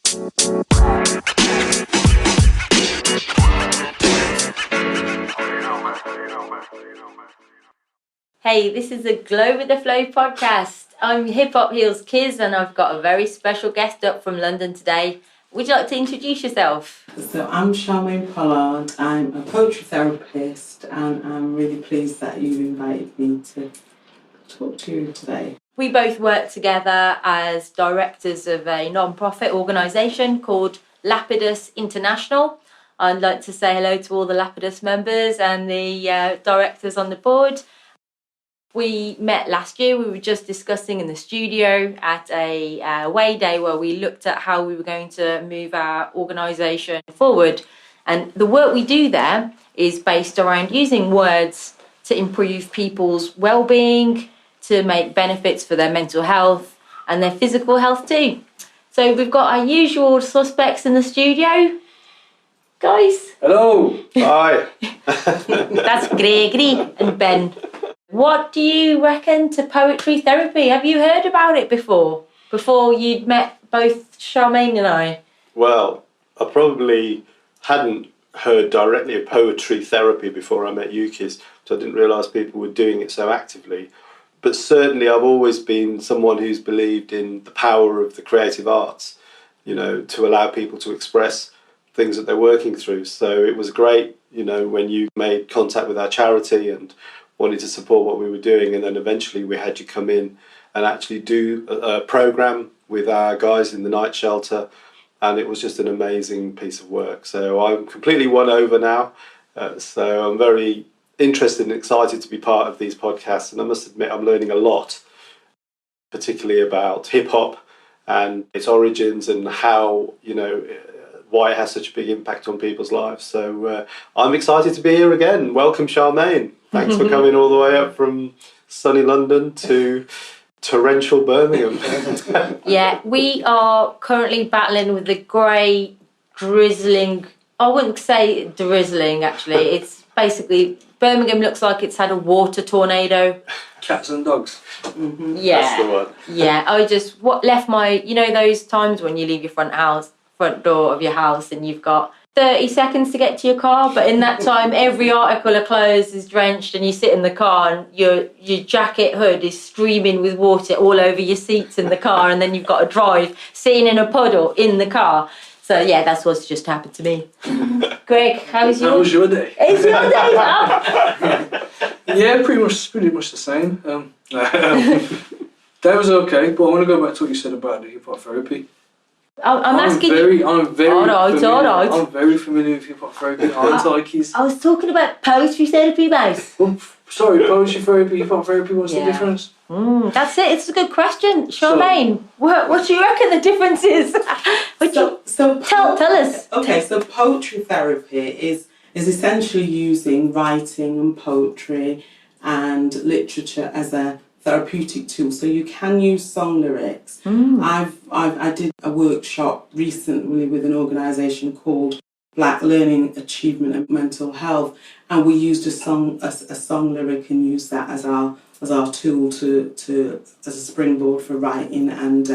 Hey, this is a Glow with the Flow podcast. I'm Hip Hop Heals Kiz and I've got a very special guest up from London today. Would you like to introduce yourself? So I'm Charmaine Pollard. I'm a poetry therapist and I'm really pleased that you invited me to talk to you today. We both work together as directors of a non-profit organisation called Lapidus International. I'd like to say hello to all the Lapidus members and the directors on the board. We met last year. We were just discussing in the studio at a Way Day where we looked at how we were going to move our organisation forward. And the work we do there is based around using words to improve people's well-being, to make benefits for their mental health and their physical health too. So we've got our usual suspects in the studio. Guys. Hello. Hi. That's Gregory and Ben. What do you reckon to poetry therapy? Have you heard about it before you'd met both Charmaine and I? Well, I probably hadn't heard directly of poetry therapy before I met you kids, so I didn't realise people were doing it so actively. But certainly I've always been someone who's believed in the power of the creative arts, you know, to allow people to express things that they're working through. So it was great, you know, when you made contact with our charity and wanted to support what we were doing, and then eventually we had you come in and actually do a program with our guys in the night shelter, and it was just an amazing piece of work. So I'm completely won over now, so I'm very interested and excited to be part of these podcasts, and I must admit I'm learning a lot, particularly about hip-hop and its origins and how, you know, why it has such a big impact on people's lives. So I'm excited to be here again. Welcome, Charmaine. Thanks for coming all the way up from sunny London to torrential Birmingham. Yeah, we are currently battling with the grey, drizzling... I wouldn't say drizzling, actually. It's basically... Birmingham looks like it's had a water tornado. Cats and dogs. Mm-hmm. Yeah. That's the one. Yeah, I just left my... You know those times when you leave your front door of your house and you've got 30 seconds to get to your car, but in that time every article of clothes is drenched and you sit in the car and your jacket hood is streaming with water all over your seats in the car, and then you've got to drive sitting in a puddle in the car. So yeah, that's what's just happened to me. Greg, how was your day? It's your day now. Yeah, pretty much the same. That was okay, but I want to go back to what you said about the hip hop therapy. I'm asking you. All right. I'm very familiar with hip hop therapy. I was talking about poetry therapy, mate. Oh, sorry, poetry therapy, hip hop therapy. What's the difference? That's it. It's a good question, Charmaine. What do you reckon the difference is? Tell us. Okay, so poetry therapy is essentially using writing and poetry and literature as a therapeutic tool. So you can use song lyrics. I did a workshop recently with an organisation called Black Learning, Achievement and Mental Health, and we used a song lyric and used that as our tool to as a springboard for writing and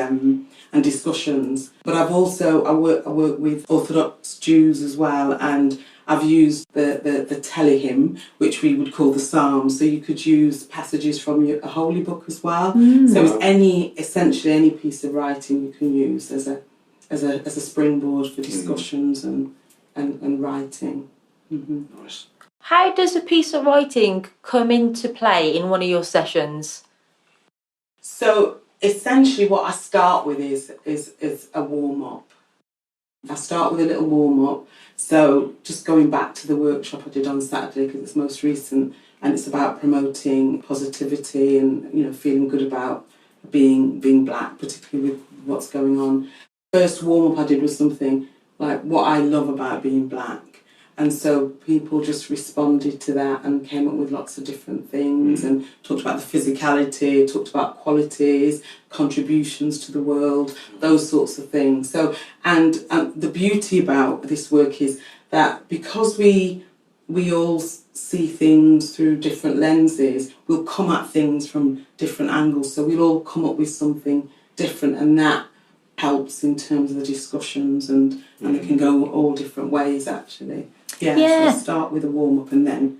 discussions. But I work with Orthodox Jews as well, and I've used the telehymn, which we would call the Psalms. So you could use passages from a holy book as well. So it's essentially any piece of writing you can use as a springboard for discussions and writing. Mm-hmm. Nice. How does a piece of writing come into play in one of your sessions? So essentially what I start with is a warm-up. I start with a little warm-up. So just going back to the workshop I did on Saturday, because it's most recent, and it's about promoting positivity and, you know, feeling good about being black, particularly with what's going on. First warm-up I did was something like what I love about being black. And so people just responded to that and came up with lots of different things and talked about the physicality, talked about qualities, contributions to the world, those sorts of things. So, and the beauty about this work is that because we all see things through different lenses, we'll come at things from different angles. So we'll all come up with something different, and that helps in terms of the discussions, and it can go all different ways actually. Yeah. So start with a warm-up and then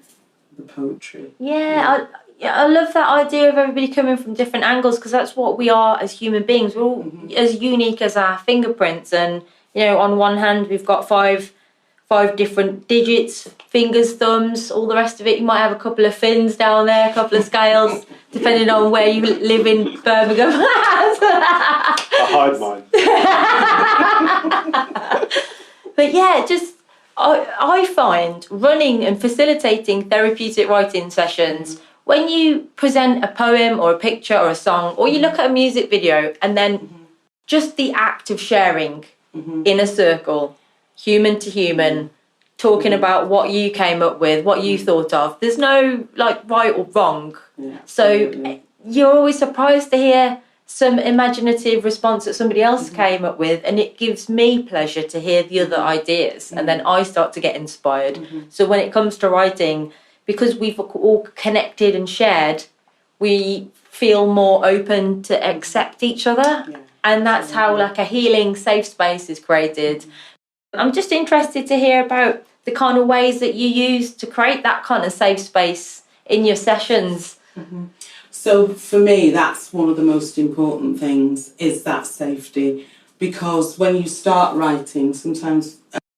the poetry. I love that idea of everybody coming from different angles, because that's what we are as human beings. We're all as unique as our fingerprints, and on one hand we've got five different digits, fingers, thumbs, all the rest of it. You might have a couple of fins down there, a couple of scales, depending on where you live in Birmingham. I hide mine. But yeah, I find running and facilitating therapeutic writing sessions, when you present a poem or a picture or a song, or you look at a music video, and then just the act of sharing in a circle, human to human, talking about what you came up with, what you thought of. There's no right or wrong. So you're always surprised to hear some imaginative response that somebody else came up with, and it gives me pleasure to hear the other ideas, and then I start to get inspired. So when it comes to writing, because we've all connected and shared, we feel more open to accept each other, and that's how a healing safe space is created. I'm just interested to hear about the kind of ways that you use to create that kind of safe space in your sessions. So for me, that's one of the most important things, is that safety, because when you start writing, sometimes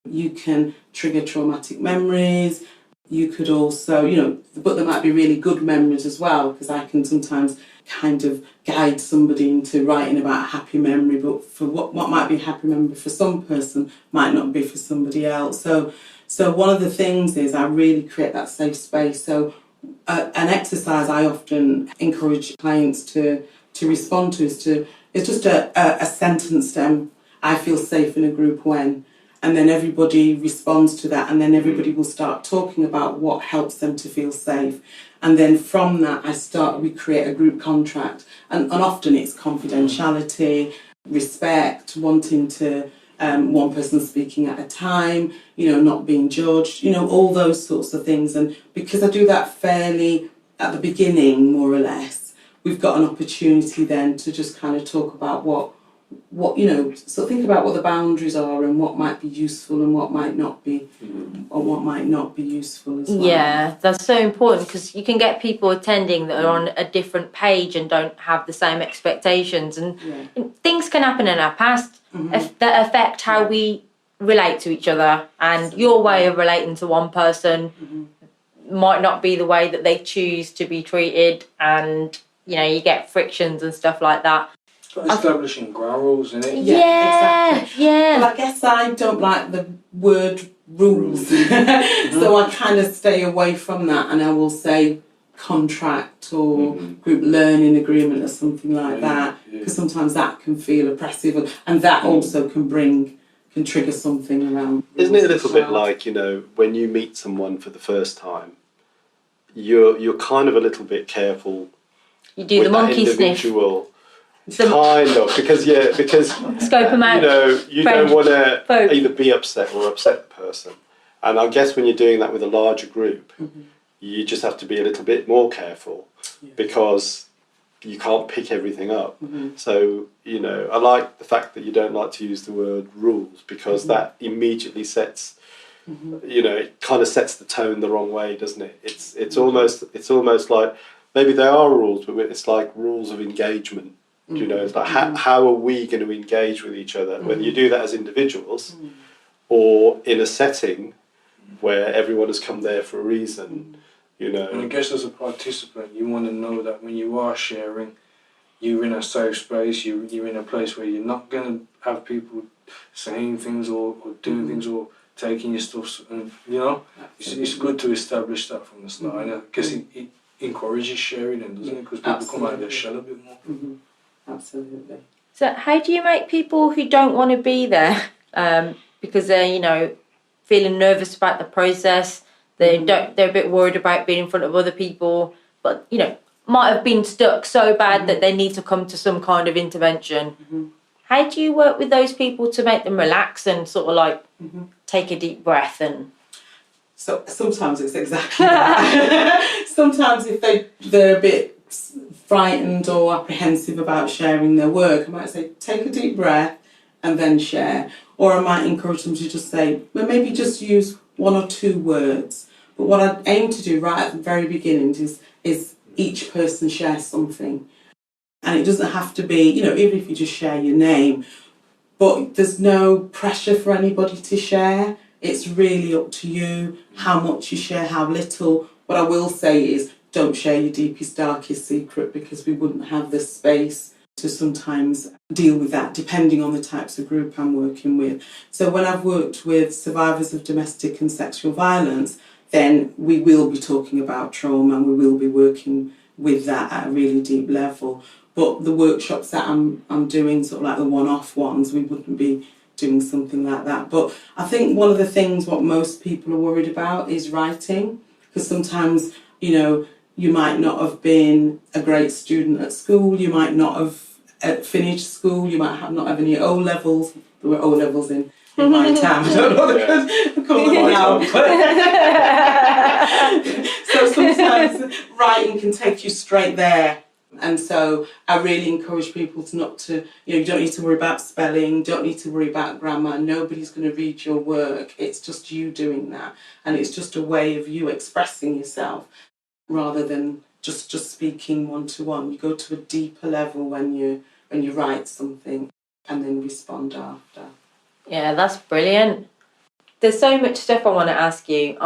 you can trigger traumatic memories. You could also, but there might be really good memories as well, because I can sometimes kind of guide somebody into writing about a happy memory, but for what might be a happy memory for some person might not be for somebody else. So one of the things is I really create that safe space. So an exercise I often encourage clients to respond to is just a sentence. I feel safe in a group when. And then everybody responds to that, and then everybody will start talking about what helps them to feel safe. And then from that, we create a group contract. And often it's confidentiality, respect, wanting to, one person speaking at a time, not being judged, all those sorts of things. And because I do that fairly at the beginning, more or less, we've got an opportunity then to just kind of talk about what so think about what the boundaries are and what might be useful and what might not be, or what might not be useful as well. Yeah, that's so important, because you can get people attending that are on a different page and don't have the same expectations, and things can happen in our past that affect how we relate to each other, and your way of relating to one person might not be the way that they choose to be treated, and you get frictions and stuff like that. Establishing ground rules, isn't it? Exactly. Yeah. Well, I guess I don't like the word rules. So I kind of stay away from that, and I will say contract or group learning agreement or something like that, because sometimes that can feel oppressive, and that also can trigger something around. Isn't it a little bit like, when you meet someone for the first time, you're kind of a little bit careful. You do the monkey sniff. Kind of, because scope them out. You don't want to either be upset or upset the person. And I guess when you're doing that with a larger group, you just have to be a little bit more careful, because you can't pick everything up. So, I like the fact that you don't like to use the word rules, because that immediately sets, it kind of sets the tone the wrong way, doesn't it? It's almost like, maybe there are rules, but it's like rules of engagement. It's like how are we going to engage with each other, whether you do that as individuals or in a setting where everyone has come there for a reason, And I guess as a participant, you want to know that when you are sharing, you're in a safe space, you're in a place where you're not going to have people saying things or doing things or taking your stuff, and it's good to establish that from the start. And I guess it encourages sharing, then, doesn't it? Because people come out of their shell a bit more. Absolutely. So how do you make people who don't want to be there, because they're, feeling nervous about the process, they're a bit worried about being in front of other people, but, might have been stuck so bad that they need to come to some kind of intervention. How do you work with those people to make them relax and sort of take a deep breath? And so sometimes it's exactly that. Sometimes if they're a bit frightened or apprehensive about sharing their work, I might say, take a deep breath, and then share. Or I might encourage them to just say, well, maybe just use 1 or 2 words. But what I aim to do right at the very beginning is each person share something. And it doesn't have to be, even if you just share your name, but there's no pressure for anybody to share. It's really up to you how much you share, how little. What I will say is don't share your deepest, darkest secret, because we wouldn't have the space to sometimes deal with that, depending on the types of group I'm working with. So when I've worked with survivors of domestic and sexual violence, then we will be talking about trauma and we will be working with that at a really deep level. But the workshops that I'm doing, sort of like the one-off ones, we wouldn't be doing something like that. But I think one of the things what most people are worried about is writing, because sometimes, you might not have been a great student at school, you might not have finished school, you might not have any O-levels. There were O-levels in my town. I don't know what they call them now. So sometimes writing can take you straight there. And so I really encourage people you don't need to worry about spelling, don't need to worry about grammar. Nobody's going to read your work. It's just you doing that. And it's just a way of you expressing yourself rather than just speaking one-to-one. You go to a deeper level when you write something and then respond after. Yeah, that's brilliant. There's so much stuff I want to ask you.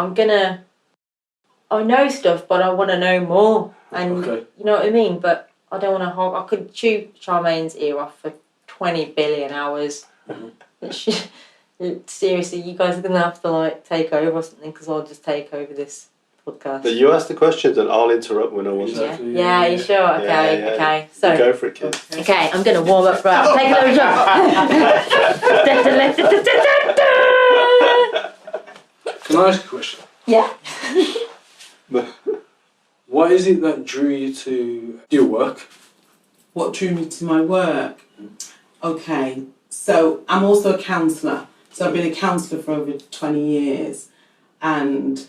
I know stuff, but I want to know more. And Okay. you know what I mean? But I don't want to I could chew Charmaine's ear off for 20 billion hours. Seriously, you guys are going to have to take over or something, because I'll just take over this podcast. But you ask the questions and I'll interrupt when I want to. Exactly. Yeah, you sure? Okay, Yeah. okay. So, Go for it, kids. okay, I'm going to warm up. Right, I'm taking over. Can I ask a question? Yeah. What is it that drew you to your work? What drew me to my work? Okay, so I'm also a counsellor. So I've been a counsellor for over 20 years. And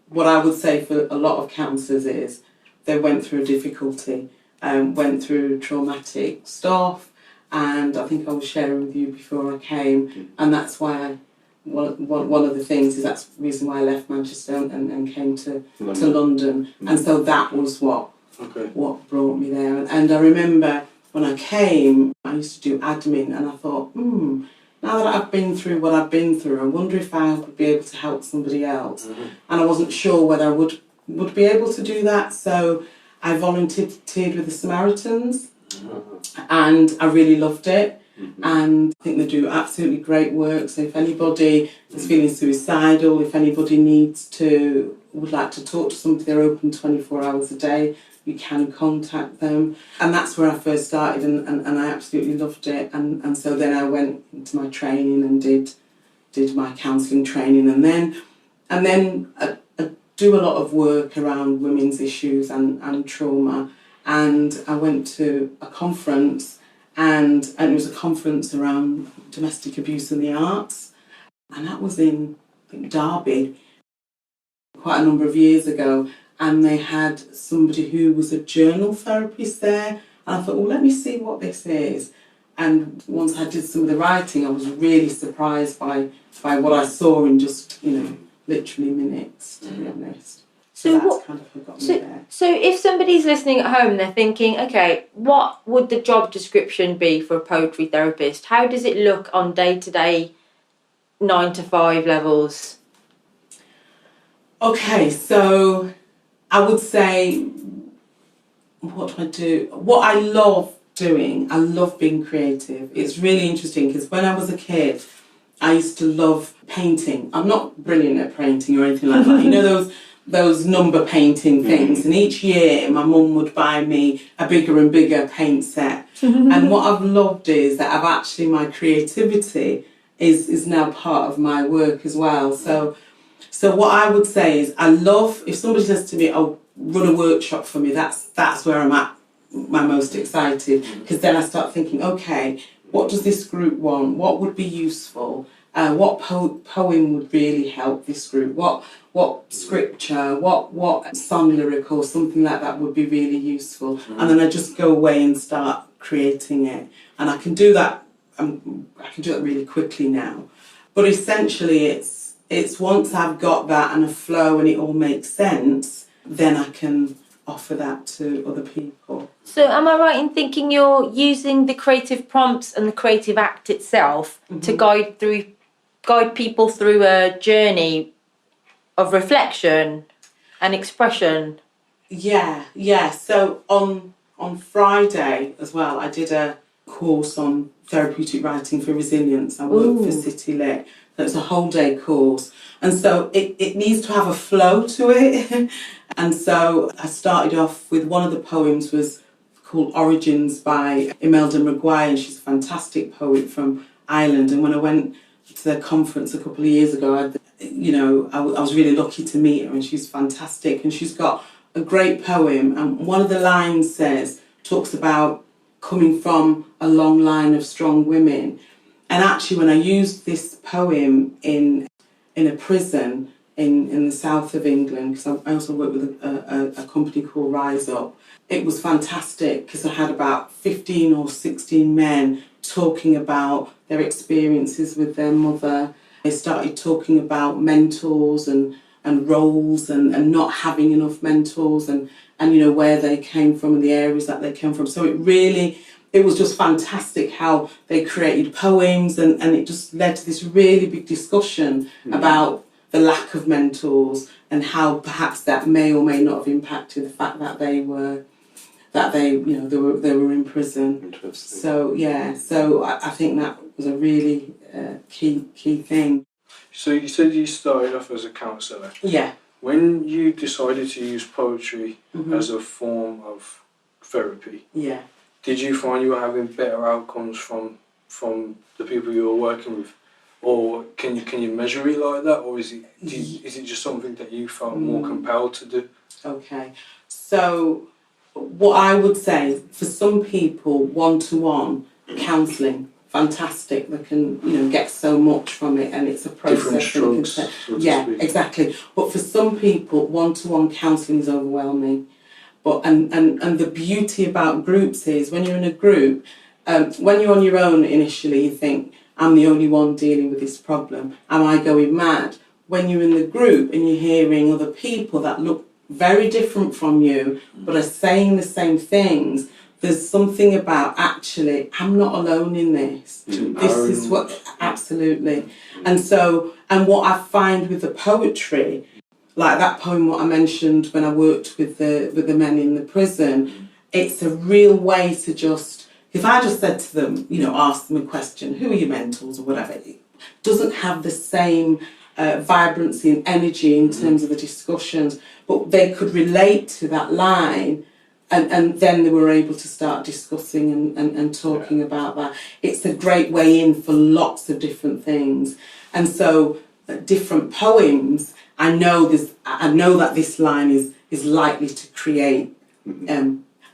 what I would say for a lot of counsellors is they went through a difficulty, went through traumatic stuff. And I think I was sharing with you before I came. And that's why one of the things is that's the reason why I left Manchester and came to London. And so that was what brought me there. And I remember when I came, I used to do admin, and I thought, now that I've been through what I've been through, I wonder if I would be able to help somebody else. And I wasn't sure whether I would be able to do that, so I volunteered with the Samaritans, and I really loved it. And I think they do absolutely great work. So if anybody is feeling suicidal, if anybody would like to talk to somebody, they're open 24 hours a day. You can contact them. And that's where I first started, and I absolutely loved it. And so then I went into my training and did my counselling training, and then I do a lot of work around women's issues and trauma. And I went to a conference, and it was a conference around domestic abuse in the arts, and that was in, I think, Derby, quite a number of years ago. And they had somebody who was a journal therapist there, and I thought, well, let me see what this is. And once I did some of the writing, I was really surprised by what I saw in just literally minutes, to be honest. So that's kind of what got me there. So if somebody's listening at home, they're thinking, okay, what would the job description be for a poetry therapist? How does it look on day-to-day 9 to 5 levels? Okay, so I would say, what do I do? What I love doing, I love being creative. It's really interesting because when I was a kid, I used to love painting. I'm not brilliant at painting or anything like that. You know those number painting things, and each year my mum would buy me a bigger and bigger paint set. And what I've loved is that my creativity is now part of my work as well. So what I would say is, I love, if somebody says to me, oh, run a workshop for me, that's where I'm at my most excited, because then I start thinking, okay, what does this group want? What would be useful? What poem would really help this group? What scripture? What song lyric or something like that would be really useful? And then I just go away and start creating it. And I can do that I can do it really quickly now. But essentially, it's once I've got that and a flow and it all makes sense, then I can offer that to other people. So am I right in thinking you're using the creative prompts and the creative act itself to guide people through a journey of reflection and expression? Yeah. So on Friday as well, I did a course on therapeutic writing for resilience. I work for City Lit. It's a whole day course. And so it needs to have a flow to it. And so I started off with one of the poems was called Origins by Imelda Maguire, and she's a fantastic poet from Ireland. And when I went to their conference a couple of years ago, I was really lucky to meet her, and she's fantastic. And she's got a great poem, and one of the lines talks about coming from a long line of strong women. And actually, when I used this poem in a prison in the south of England, because I also work with a company called Rise Up, it was fantastic because I had about 15 or 16 men talking about their experiences with their mother. They started talking about mentors and roles and not having enough mentors and where they came from and the areas that they came from. So it was just fantastic how they created poems and it just led to this really big discussion about the lack of mentors and how perhaps that may or may not have impacted the fact that they were in prison. Interesting. So I think that was a really key thing. So you said you started off as a counsellor. Yeah. When you decided to use poetry as a form of therapy, yeah, did you find you were having better outcomes from the people you were working with? Or can you measure it like that, or is it just something that you felt more compelled to do? Okay, so what I would say, for some people, one-to-one counselling, fantastic. They can get so much from it, and it's a process. Different strokes. Yeah, exactly. But for some people, one-to-one counselling is overwhelming. But and the beauty about groups is when you're in a group, when you're on your own initially, you think, I'm the only one dealing with this problem. Am I going mad? When you're in the group and you're hearing other people that look very different from you, but are saying the same things, there's something about actually, I'm not alone in this. This is what, absolutely. And what I find with the poetry, like that poem what I mentioned when I worked with the men in the prison, it's a real way to just, if I just said to them, ask them a question, who are your mentors or whatever, it doesn't have the same vibrancy and energy in terms of the discussions, but they could relate to that line and then they were able to start discussing and talking about that. It's a great way in for lots of different things. And so different poems, I know that this line is likely to create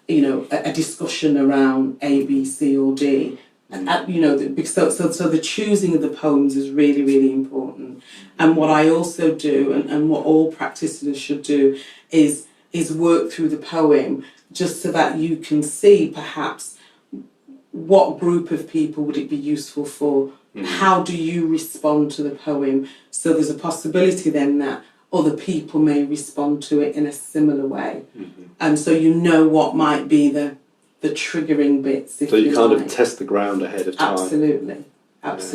a discussion around A, B, C or D. And so the choosing of the poems is really, really important. And what I also do, and what all practitioners should do, is work through the poem just so that you can see perhaps what group of people would it be useful for. How do you respond to the poem? So there's a possibility then that other people may respond to it in a similar way. And so what might be the triggering bits. So you kind of test the ground ahead of time. Absolutely. Yeah. It's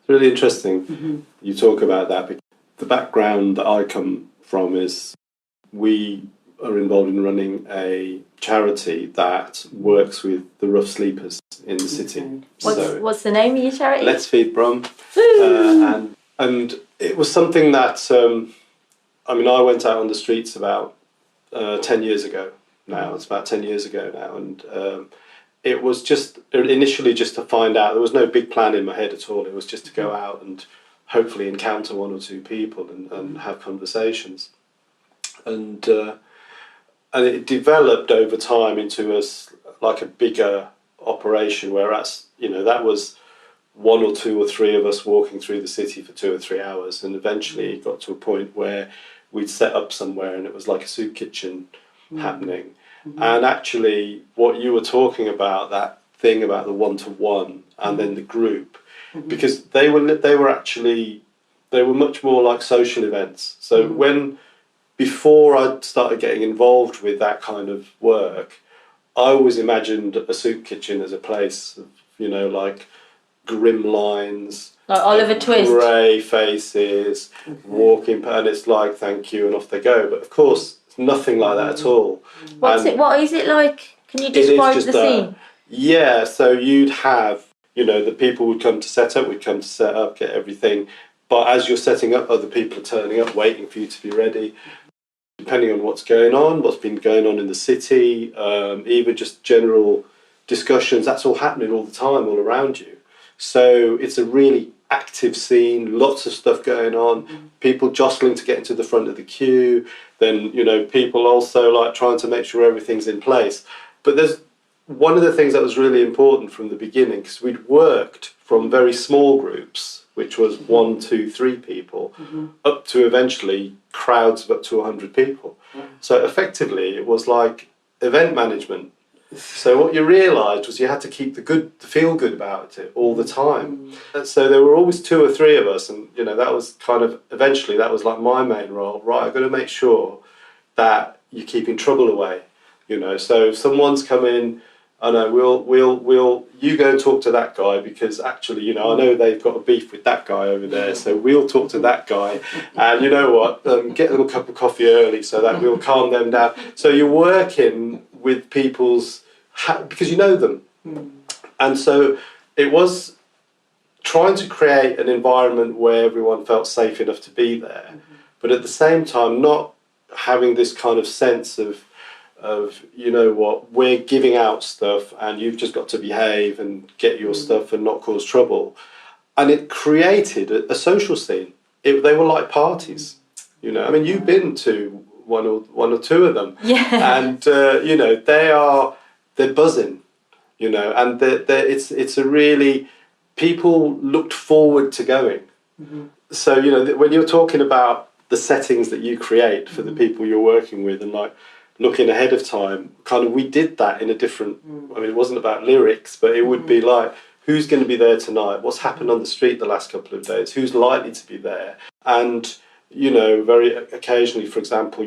really interesting. You talk about that. Because the background that I come from is we are involved in running a charity that works with the rough sleepers in the city. What's the name of your charity? Let's Feed Brum. And it was something that, I went out on the streets about 10 years ago now. It's about 10 years ago now. And it was just initially just to find out. There was no big plan in my head at all. It was just to go out and hopefully encounter one or two people and have conversations. And it developed over time into a bigger operation, whereas that was one or two or three of us walking through the city for 2 or 3 hours, and eventually it got to a point where we'd set up somewhere and it was like a soup kitchen happening. And actually what you were talking about, that thing about the one-to-one, and then the group, because they were much more like social events. So before I started getting involved with that kind of work, I always imagined a soup kitchen as a place of, like grim lines, like Oliver Twist, grey faces, walking, and it's like thank you, and off they go. But of course, it's nothing like that at all. What is it like? Can you describe the scene? Yeah, so you'd have, the people would come to set up, we'd come to set up, get everything. But as you're setting up, other people are turning up, waiting for you to be ready. Depending on what's going on, what's been going on in the city, even just general discussions, that's all happening all the time, all around you. So it's a really active scene, lots of stuff going on, people jostling to get into the front of the queue, then, people also like trying to make sure everything's in place. But there's one of the things that was really important from the beginning, because we'd worked from very small groups, which was 1, 2, 3 people, up to eventually crowds of up to 100 people. So effectively, it was like event management. So what you realised was you had to keep the feel good about it all the time. So there were always 2 or 3 of us, and that was kind of eventually that was like my main role. Right, I've got to make sure that you're keeping trouble away. So if someone's come in, I know we'll you go and talk to that guy, because actually I know they've got a beef with that guy over there, so we'll talk to that guy, and get them a cup of coffee early so that we'll calm them down. So you're working with people's because you know them, and so it was trying to create an environment where everyone felt safe enough to be there, but at the same time not having this kind of sense of we're giving out stuff and you've just got to behave and get your stuff and not cause trouble. And it created a social scene. They were like parties, you've been to one or 2 of them, and they're buzzing, and it's a really, people looked forward to going. So when you're talking about the settings that you create for the people you're working with, and like looking ahead of time, kind of we did that in a different, it wasn't about lyrics, but it would be like, who's going to be there tonight? What's happened on the street the last couple of days? Who's likely to be there? And, very occasionally, for example,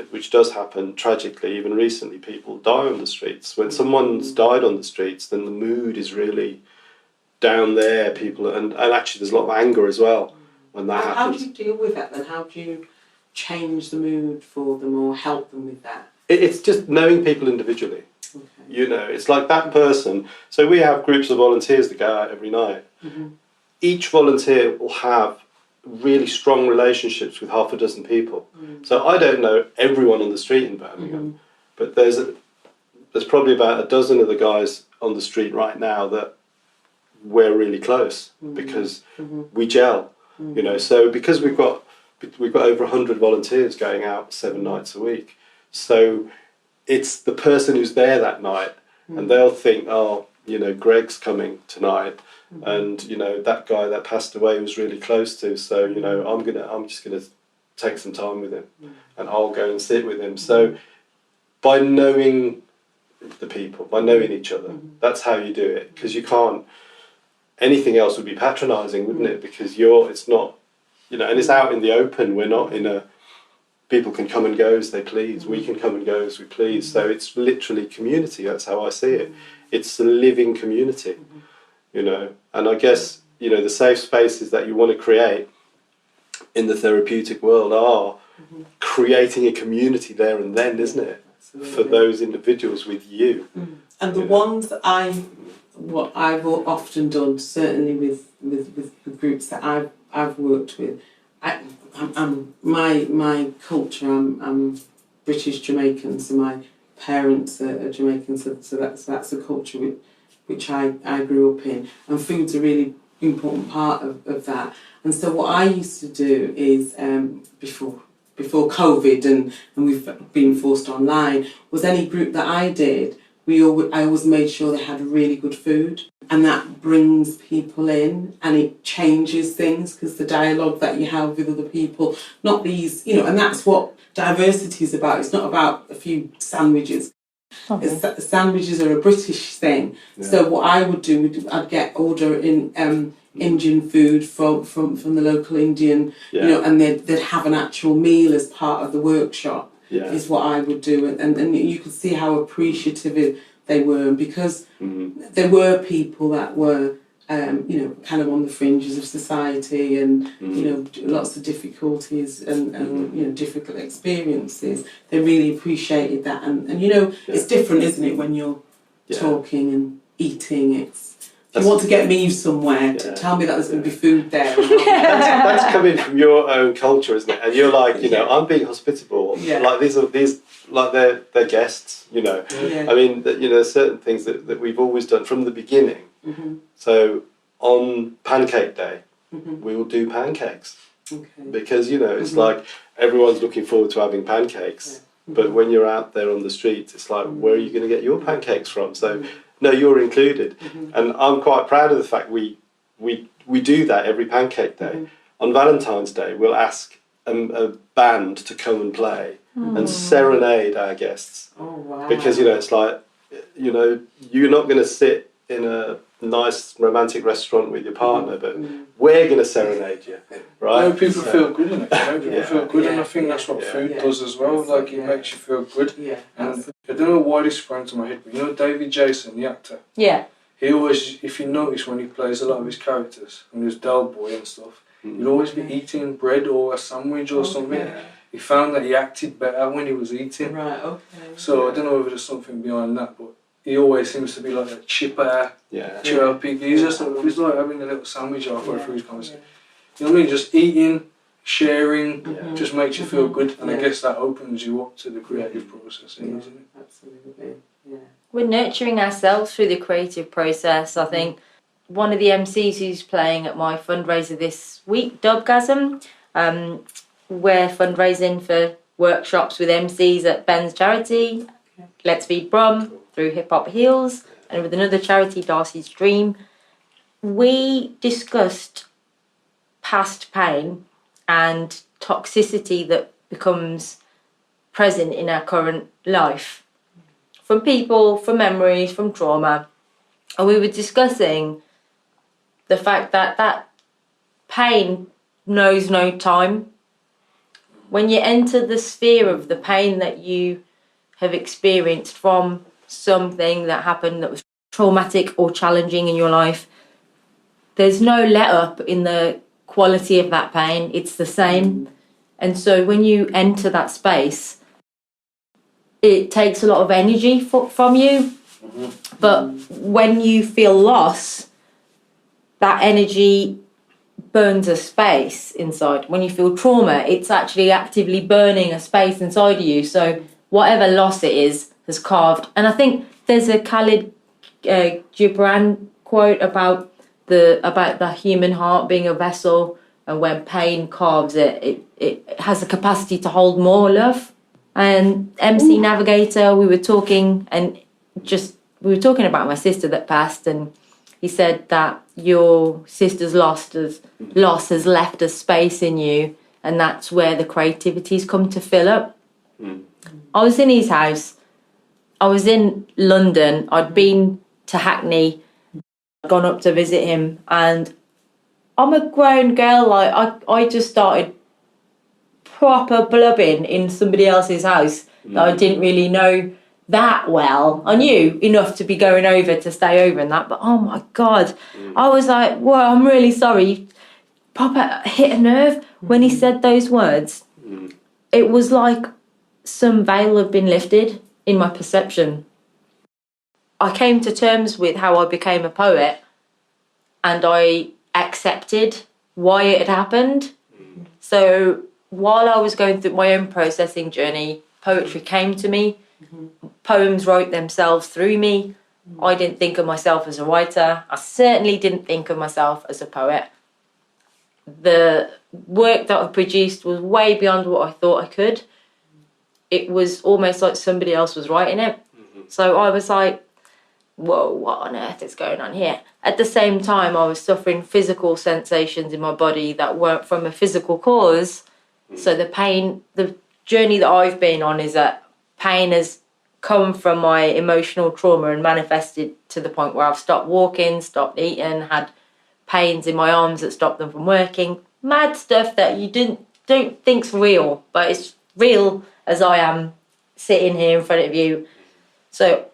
which does happen tragically, even recently, people die on the streets. When someone's died on the streets, then the mood is really down there, people, and actually there's a lot of anger as well when that happens. How do you deal with that then? How do you change the mood for them or help them with that? It's just knowing people individually. Okay. It's like that person. So we have groups of volunteers that go out every night. Each volunteer will have really strong relationships with half a dozen people. So I don't know everyone on the street in Birmingham, but there's probably about a dozen of the guys on the street right now that we're really close because we gel. So because we've got over 100 volunteers going out 7 nights a week. So it's the person who's there that night, and they'll think, Greg's coming tonight, and that guy that passed away was really close to. So I'm just gonna take some time with him, and I'll go and sit with him. So by knowing the people, by knowing each other, that's how you do it. Because you can't. Anything else would be patronising, wouldn't it? Because it's not. And it's out in the open. We're not in a. People can come and go as they please. We can come and go as we please. So it's literally community. That's how I see it. It's a living community, And I guess the safe spaces that you want to create in the therapeutic world are creating a community there and then, isn't it? Absolutely. For those individuals with you. And the ones that what I've often done, certainly with the groups that I've worked with, my culture. I'm British Jamaican, so my parents are Jamaican, so that's a culture which I grew up in, and food's a really important part of that. And so what I used to do is before COVID and we've been forced online, was any group that I did, I always made sure they had really good food, and that brings people in and it changes things, because the dialogue that you have with other people, not these, and that's what diversity is about. It's not about a few sandwiches. Sandwiches are a British thing. Yeah. So what I would do, I'd order in Indian food from the local Indian, Yeah. you know, and they'd have an actual meal as part of the workshop. Yeah. Is what I would do, and you could see how appreciative they were, because there were people that were, you know, kind of on the fringes of society, and you know, lots of difficulties and you know, difficult experiences. They really appreciated that, and you know, it's different, isn't it, when you're talking and eating? If you want to get me somewhere, tell me that there's going to be food there. That's coming from your own culture, isn't it? And you're like, you know, I'm being hospitable. Yeah. Like these like they're guests, you know. Yeah. I mean, you know, certain things that we've always done from the beginning. Mm-hmm. So on Pancake Day, we will do pancakes. Okay. Because, you know, it's like everyone's looking forward to having pancakes. But when you're out there on the street, it's like, where are you going to get your pancakes from? So, no, you're included. And I'm quite proud of the fact we do that every Pancake Day. On Valentine's Day, we'll ask a band to come and play and serenade our guests. Oh, wow. Because, you know, it's like, you know, you're not going to sit in a nice romantic restaurant with your partner, but we're going to serenade you, right? No, people feel good in it. You know? People feel good, and I think that's what food does as well. Like, it makes you feel good. Yeah. And I don't know why this sprang to my head, but you know David Jason, the actor? Yeah. He always, if you notice when he plays a lot of his characters, when he was Del Boy and stuff, he'd always be eating bread or a sandwich or something. Yeah. He found that he acted better when he was eating. Right, okay. So I don't know if there's something behind that, but he always seems to be like a chipper, chirpy geezer. So he's like having a little sandwich halfway through his conversation. You know what I mean? Just eating, sharing, just makes you feel good, and I guess that opens you up to the creative process, isn't it? Absolutely. Yeah. We're nurturing ourselves through the creative process. I think one of the MCs who's playing at my fundraiser this week, Dubgasm, we're fundraising for workshops with MCs at Ben's charity, Let's Feed Brum, through Hip Hop Heals, and with another charity, Darcy's Dream. We discussed past pain and toxicity that becomes present in our current life, from people, from memories, from trauma. And we were discussing the fact that that pain knows no time. When you enter the sphere of the pain that you have experienced from something that happened that was traumatic or challenging in your life, there's no let up in the quality of that pain. It's the same. And so when you enter that space, it takes a lot of energy from you. But when you feel loss, that energy burns a space inside. When you feel trauma, it's actually actively burning a space inside of you. So whatever loss it is has carved. And I think there's a Khalid Gibran quote about the human heart being a vessel, and when pain carves it has the capacity to hold more love. And MC Navigator, we were talking about my sister that passed, and he said that your sister's loss has left a space in you, and that's where the creativity's come to fill up. I was in his house. I was in London. I'd been to Hackney, gone up to visit him, and I'm a grown girl. Like I just started proper blubbing in somebody else's house that I didn't really know that well. I knew enough to be going over to stay over and that, but oh my God, I was like, well, I'm really sorry. Proper hit a nerve when he said those words. It was like some veil had been lifted in my perception. I came to terms with how I became a poet, and I accepted why it had happened. So while I was going through my own processing journey, poetry came to me. Poems wrote themselves through me. I didn't think of myself as a writer. I certainly didn't think of myself as a poet. The work that I produced was way beyond what I thought I could. It was almost like somebody else was writing it. So I was like, whoa, what on earth is going on here? At the same time, I was suffering physical sensations in my body that weren't from a physical cause. So the pain, the journey that I've been on is that pain has come from my emotional trauma and manifested to the point where I've stopped walking, stopped eating, had pains in my arms that stopped them from working. Mad stuff that you don't think's real, but it's real as I am sitting here in front of you. So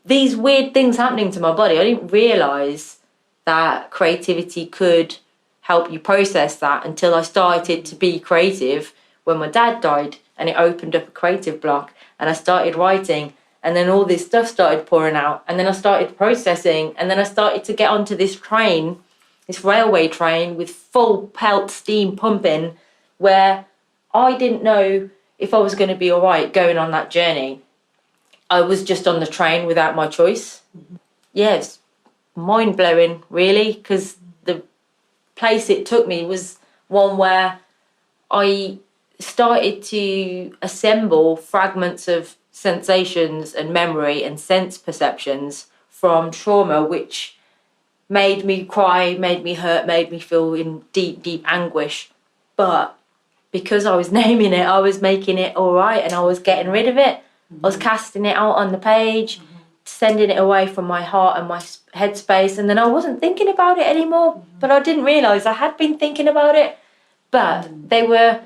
these weird things happening to my body, I didn't realise that creativity could help you process that until I started to be creative when my dad died, and it opened up a creative block, and I started writing, and then all this stuff started pouring out, and then I started processing, and then I started to get onto this train, this railway train with full pelt steam pumping, where I didn't know if I was going to be all right going on that journey. I was just on the train without my choice. Yeah, it's mind-blowing, really, because the place it took me was one where I started to assemble fragments of sensations and memory and sense perceptions from trauma, which made me cry, made me hurt, made me feel in deep, deep anguish. But because I was naming it, I was making it all right, and I was getting rid of it. I was casting it out on the page, sending it away from my heart and my headspace, and then I wasn't thinking about it anymore. But I didn't realise I had been thinking about it. But they were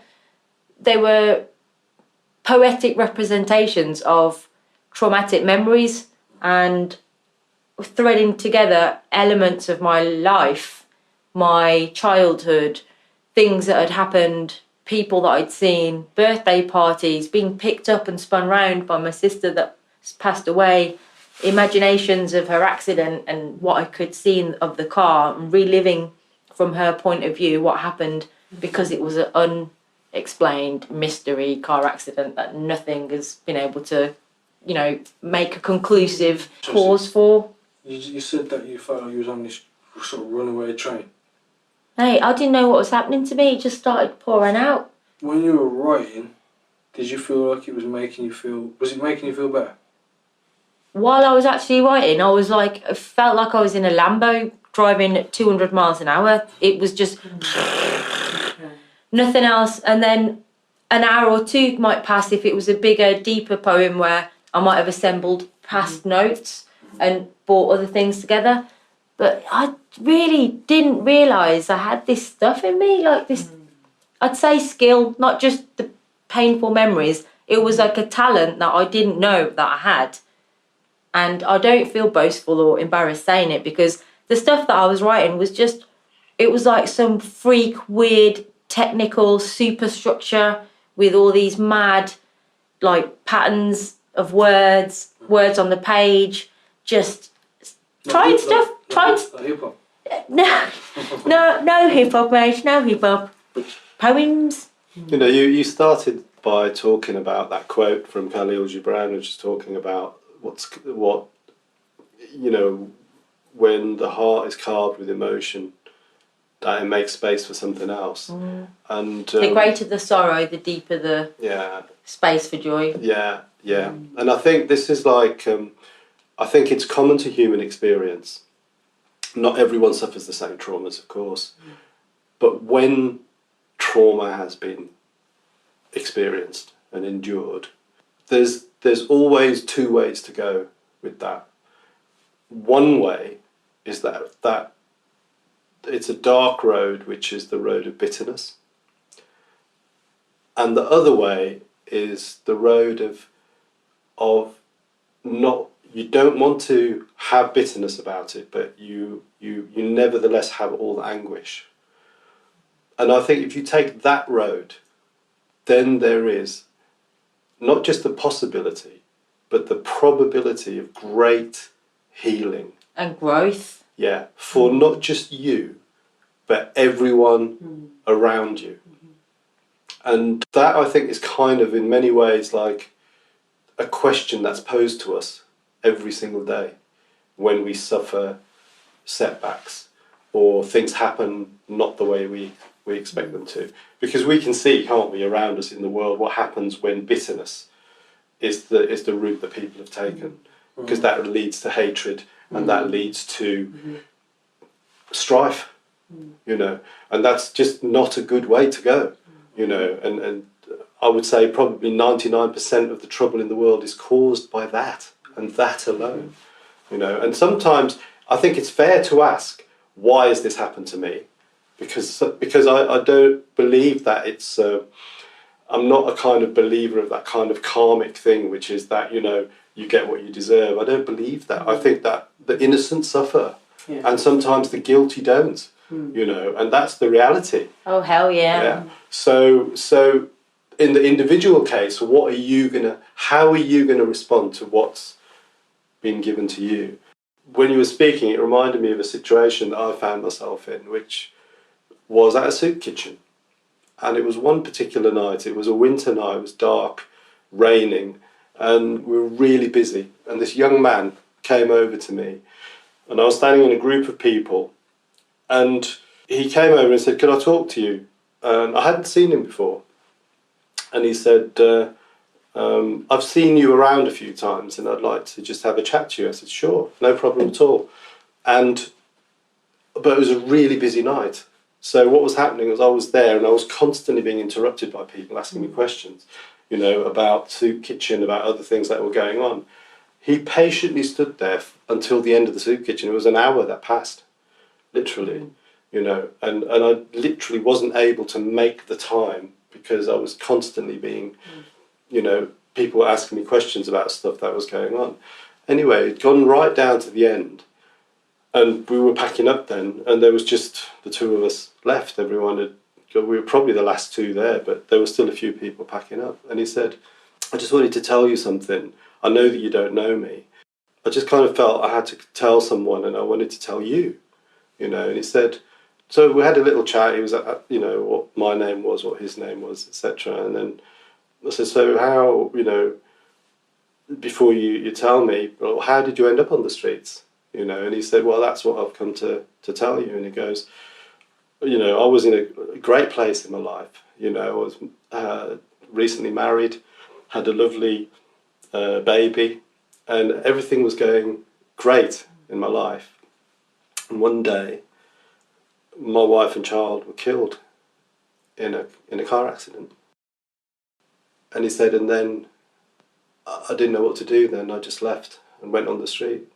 poetic representations of traumatic memories and threading together elements of my life, my childhood, things that had happened, people that I'd seen, birthday parties, being picked up and spun round by my sister that passed away, imaginations of her accident and what I could see of the car, and reliving from her point of view what happened, because it was an unexplained mystery car accident that nothing has been able to, make a conclusive cause for. You said that you felt like you was on this sort of runaway train. Hey, I didn't know what was happening to me. It just started pouring out. When you were writing, did you feel like it was making you feel... Was it making you feel better? While I was actually writing, I felt like I was in a Lambo driving at 200 miles an hour. It was just nothing else. And then an hour or two might pass if it was a bigger, deeper poem where I might have assembled past notes and brought other things together. But I really didn't realise I had this stuff in me, like this, I'd say skill, not just the painful memories. It was like a talent that I didn't know that I had. And I don't feel boastful or embarrassed saying it, because the stuff that I was writing was just, it was like some freak, weird, technical superstructure with all these mad, like, patterns of words on the page, just trying stuff. Hip-hop? No hip-hop, mate, no hip-hop. Poems. You started by talking about that quote from Khalil Gibran, which is talking about when the heart is carved with emotion, that it makes space for something else. And the greater the sorrow, the deeper the space for joy. Yeah. And I think this is like, I think it's common to human experience. Not everyone suffers the same traumas, of course. But when trauma has been experienced and endured, there's always two ways to go with that. One way is that it's a dark road, which is the road of bitterness. And the other way is the road of not, you don't want to have bitterness about it, but you nevertheless have all the anguish. And I think if you take that road, then there is not just the possibility, but the probability of great healing. And growth. Yeah, for not just you, but everyone around you. And that, I think, is kind of in many ways like a question that's posed to us every single day when we suffer setbacks or things happen not the way we expect them to. Because we can see, can't we, around us in the world what happens when bitterness is the route that people have taken. Because that leads to hatred and that leads to strife, and that's just not a good way to go, and I would say probably 99% of the trouble in the world is caused by that, and that alone. You know, and sometimes I think it's fair to ask, why has this happened to me? Because I don't believe that it's... I'm not a kind of believer of that kind of karmic thing, which is that, you know, you get what you deserve. I don't believe that. I think that the innocent suffer, and sometimes the guilty don't, you know, and that's the reality. Oh, hell yeah. So in the individual case, how are you gonna respond to what's been given to you? When you were speaking, it reminded me of a situation that I found myself in, which was at a soup kitchen. And it was one particular night, it was a winter night, it was dark, raining, and we were really busy. And this young man came over to me, and I was standing in a group of people, and he came over and said, "Can I talk to you?" And I hadn't seen him before. And he said, "I've seen you around a few times, and I'd like to just have a chat to you." I said, "Sure, no problem at all." But it was a really busy night. So what was happening was I was there and I was constantly being interrupted by people asking me questions, you know, about soup kitchen, about other things that were going on. He patiently stood there until the end of the soup kitchen. It was an hour that passed, literally, you know, and I literally wasn't able to make the time because I was constantly being, you know, people were asking me questions about stuff that was going on. Anyway, it'd gone right down to the end. And we were packing up then, and there was just the two of us left. Everyone had, we were probably the last two there, but there were still a few people packing up. And he said, "I just wanted to tell you something. I know that you don't know me. I just kind of felt I had to tell someone, and I wanted to tell you, you know." And he said, so we had a little chat. He was, you know, what my name was, what his name was, etc. And then I said, "So how, you know, before you tell me, well, how did you end up on the streets?" You know, and he said, "Well, that's what I've come to tell you." And he goes, "You know, I was in a great place in my life. You know, I was recently married, had a lovely baby, and everything was going great in my life. And one day, my wife and child were killed in a car accident." And he said, "And then I didn't know what to do. Then I just left and went on the street.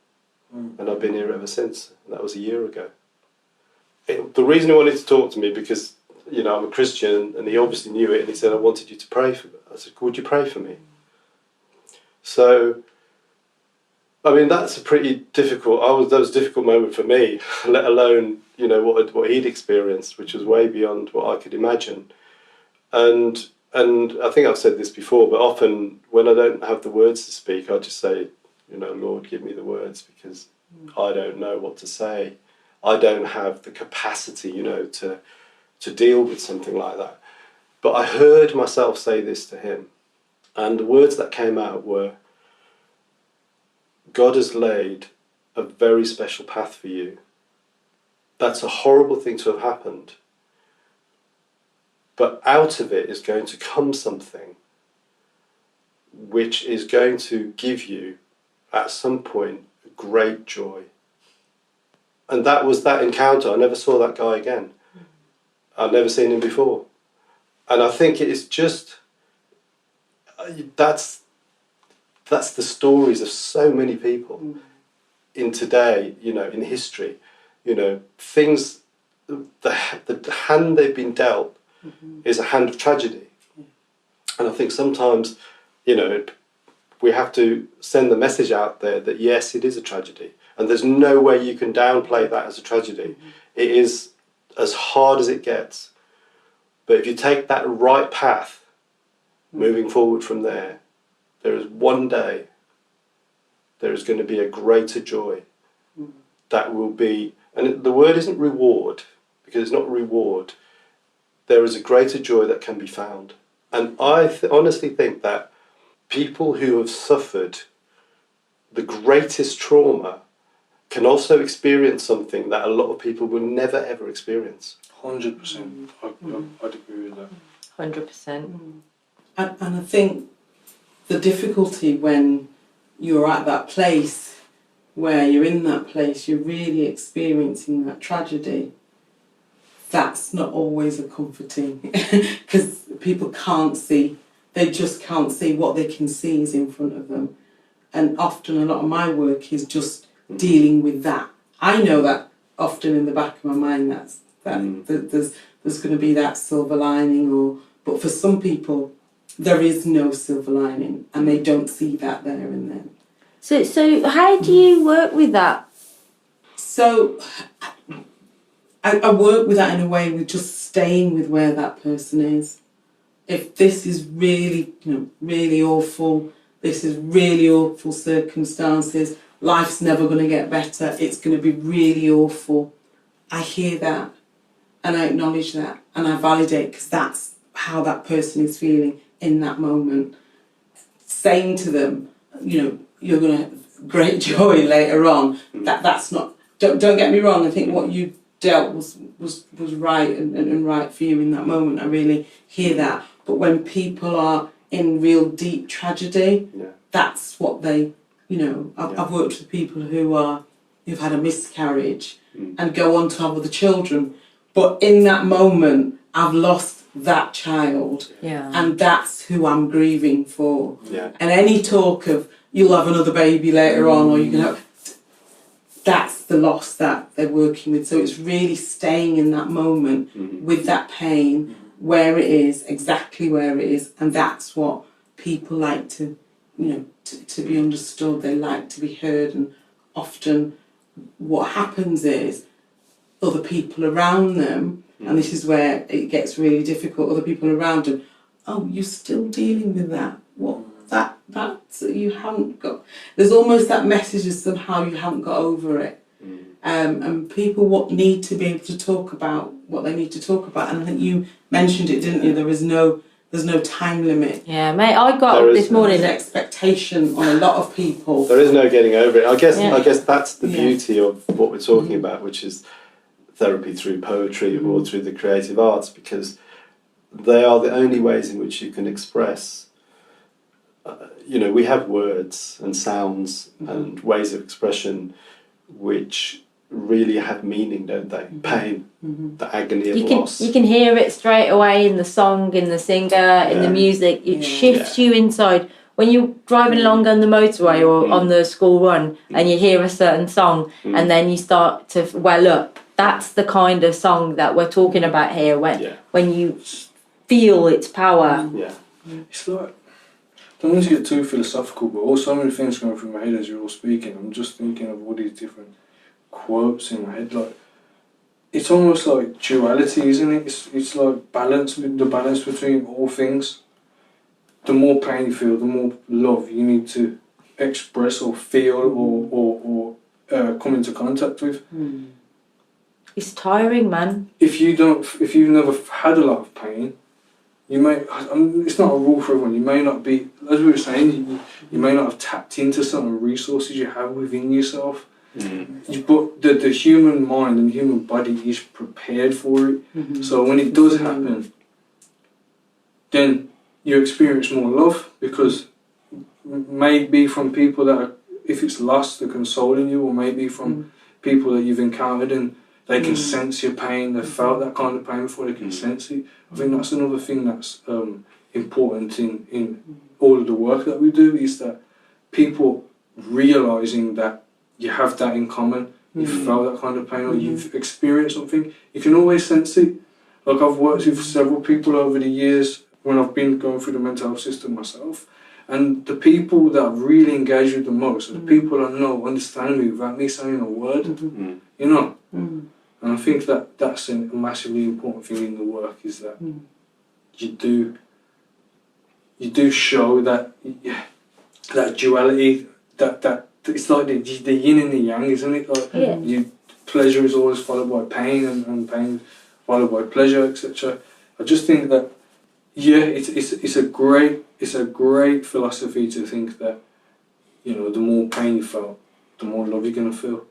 And I've been here ever since." And that was a year ago. The reason he wanted to talk to me, because, you know, I'm a Christian, and he obviously knew it, and he said, "I wanted you to pray for me." I said, "Would you pray for me?" So, I mean, that's a pretty difficult, that was a difficult moment for me, let alone, you know, what he'd experienced, which was way beyond what I could imagine. And I think I've said this before, but often when I don't have the words to speak, I just say, you know, "Lord, give me the words," because I don't know what to say. I don't have the capacity, you know, to deal with something like that. But I heard myself say this to him, and the words that came out were, "God has laid a very special path for you. That's a horrible thing to have happened, but out of it is going to come something which is going to give you, at some point, great joy." And that was that encounter. I never saw that guy again. I'd never seen him before. And I think it is just, that's the stories of so many people in today, you know, in history. You know, things, the hand they've been dealt is a hand of tragedy. And I think sometimes, you know, we have to send the message out there that yes, it is a tragedy, and there's no way you can downplay that as a tragedy. It is as hard as it gets, but if you take that right path, moving forward from there, there is one day there is going to be a greater joy that will be, and the word isn't reward, because it's not reward. There is a greater joy that can be found, and I honestly think that people who have suffered the greatest trauma can also experience something that a lot of people will never ever experience. 100%. I'd agree with that. 100%. And I think the difficulty when you're at that place, where you're in that place, you're really experiencing that tragedy, that's not always a comforting, because people can't see they just can't see. What they can see is in front of them. And often a lot of my work is just dealing with that. I know that often in the back of my mind that there's going to be that silver lining, but for some people there is no silver lining and they don't see that there and then. So how do you work with that? So I work with that in a way with just staying with where that person is. If this is really, really awful, this is really awful circumstances, life's never going to get better, it's going to be really awful. I hear that and I acknowledge that and I validate, because that's how that person is feeling in that moment. Saying to them, you're going to have great joy later on. That's not. Don't get me wrong. I think what you dealt was right and right for you in that moment. I really hear that. But when people are in real deep tragedy, that's what they. I've worked with people who've had a miscarriage and go on to have other children, but in that moment, I've lost that child, and that's who I'm grieving for. And any talk of you'll have another baby later on, or you can have, that's the loss that they're working with. So it's really staying in that moment with that pain, where it is, exactly where it is, and that's what people like to, to be understood. They like to be heard, and often what happens is other people around them, and this is where it gets really difficult, other people around them, oh, you're still dealing with that. What? That's you haven't got. There's almost that message of somehow you haven't got over it. And people need to be able to talk about what they need to talk about. And I think you mentioned it, didn't you? There's no time limit. Yeah, mate. I got up this morning. There's expectation on a lot of people. There is no getting over it. I guess that's the beauty of what we're talking about, which is therapy through poetry or through the creative arts, because they are the only ways in which you can express. We have words and sounds and ways of expression which really have meaning, don't they? Pain, the agony of loss. You can hear it straight away in the song, in the singer, in the music. It shifts you inside. When you're driving along on the motorway or on the school run and you hear a certain song and then you start to well up, that's the kind of song that we're talking about here, when you feel its power. It's like, I don't want to get too philosophical, but also so many things going through my head as you're all speaking. I'm just thinking of all these different quotes in my head. Like, it's almost like duality, isn't it? It's like balance between all things. The more pain you feel, the more love you need to express or feel or come into contact with. It's tiring, man. If you've never had a lot of pain, you may. It's not a rule for everyone. You may not be, as we were saying, you may not have tapped into certain resources you have within yourself. But the human mind and the human body is prepared for it. So when it does happen, then you experience more love, because maybe from people that are, if it's lost, they're consoling you, or maybe from people that you've encountered and they can sense your pain, they've felt that kind of pain before, they can sense it. I think that's another thing that's important in all of the work that we do, is that people realising that you have that in common, you've felt that kind of pain, or you've experienced something, you can always sense it. Like, I've worked with several people over the years when I've been going through the mental health system myself, and the people that I've really engaged with the most are the people that know, understand me without me saying a word, And I think that's a massively important thing in the work, is that you do show that duality, that it's like the yin and the yang, isn't it? Like pleasure is always followed by pain, and pain followed by pleasure, etc. I just think that it's a great philosophy to think that the more pain you felt, the more love you're gonna feel,